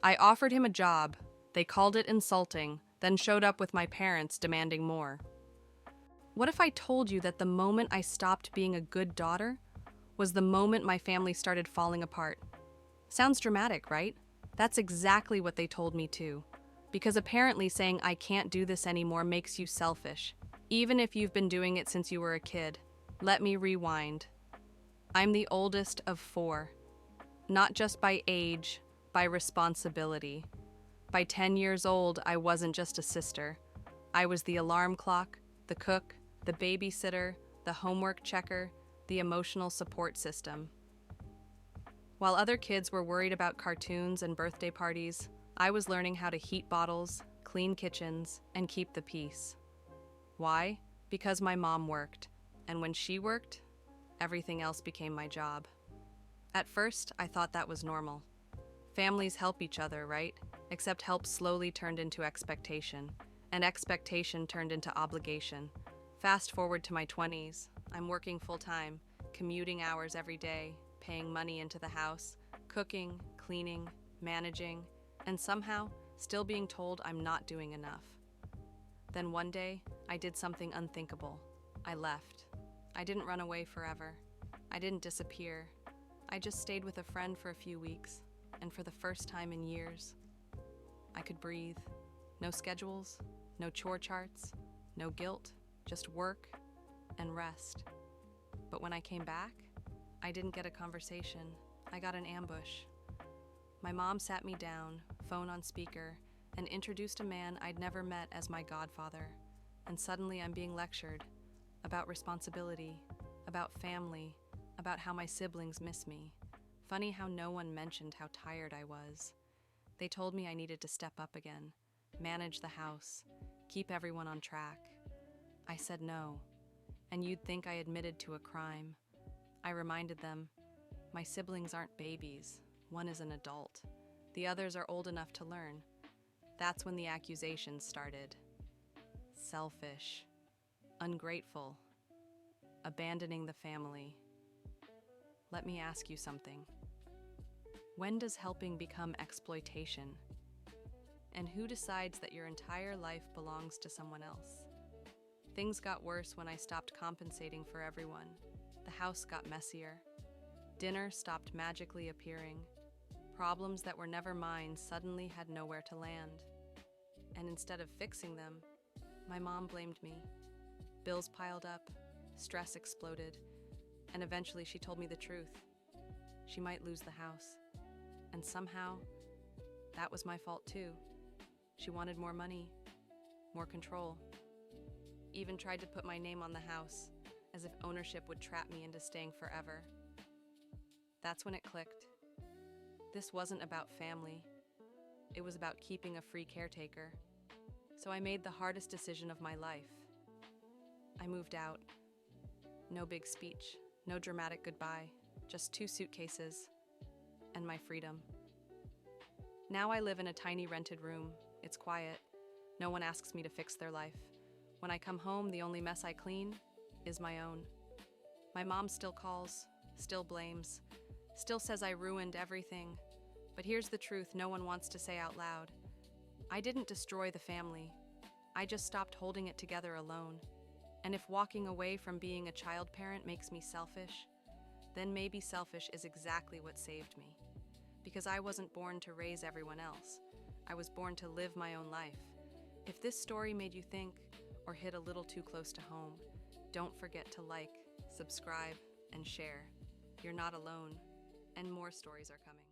I offered him a job. They called it insulting, then showed up with my parents demanding more. What if I told you that the moment I stopped being a good daughter was the moment my family started falling apart? Sounds dramatic, right? That's exactly what they told me too. Because apparently saying I can't do this anymore makes you selfish, even if you've been doing it since you were a kid. Let me rewind. I'm the oldest of four, not just by age, by responsibility. By 10 years old, I wasn't just a sister. I was the alarm clock, the cook, the babysitter, the homework checker, the emotional support system. While other kids were worried about cartoons and birthday parties, I was learning how to heat bottles, clean kitchens, and keep the peace. Why? Because my mom worked, and when she worked, everything else became my job. At first, I thought that was normal. Families help each other, right? Except help slowly turned into expectation, and expectation turned into obligation. Fast forward to my 20s, I'm working full-time, commuting hours every day, paying money into the house, cooking, cleaning, managing, and somehow still being told I'm not doing enough. Then one day, I did something unthinkable. I left. I didn't run away forever. I didn't disappear. I just stayed with a friend for a few weeks, and for the first time in years, I could breathe. No schedules, no chore charts, no guilt, just work and rest. But when I came back, I didn't get a conversation. I got an ambush. My mom sat me down, phone on speaker, and introduced a man I'd never met as my godfather. And suddenly I'm being lectured about responsibility, about family, about how my siblings miss me. Funny how no one mentioned how tired I was. They told me I needed to step up again, manage the house, keep everyone on track. I said no, and you'd think I admitted to a crime. I reminded them, my siblings aren't babies. One is an adult. The others are old enough to learn. That's when the accusations started. Selfish, ungrateful, abandoning the family. Let me ask you something. When does helping become exploitation? And who decides that your entire life belongs to someone else? Things got worse when I stopped compensating for everyone. The house got messier. Dinner stopped magically appearing. Problems that were never mine suddenly had nowhere to land. And instead of fixing them, my mom blamed me. Bills piled up, stress exploded, and eventually she told me the truth. She might lose the house. And somehow, that was my fault too. She wanted more money, more control. Even tried to put my name on the house, as if ownership would trap me into staying forever. That's when it clicked. This wasn't about family. It was about keeping a free caretaker. So I made the hardest decision of my life. I moved out. No big speech, no dramatic goodbye, just 2 suitcases and my freedom. Now I live in a tiny rented room. It's quiet. No one asks me to fix their life. When I come home, the only mess I clean is my own. My mom still calls, still blames, still says I ruined everything. But here's the truth no one wants to say out loud. I didn't destroy the family. I just stopped holding it together alone. And if walking away from being a child parent makes me selfish, then maybe selfish is exactly what saved me. Because I wasn't born to raise everyone else. I was born to live my own life. If this story made you think or hit a little too close to home, don't forget to like, subscribe, and share. You're not alone, and more stories are coming.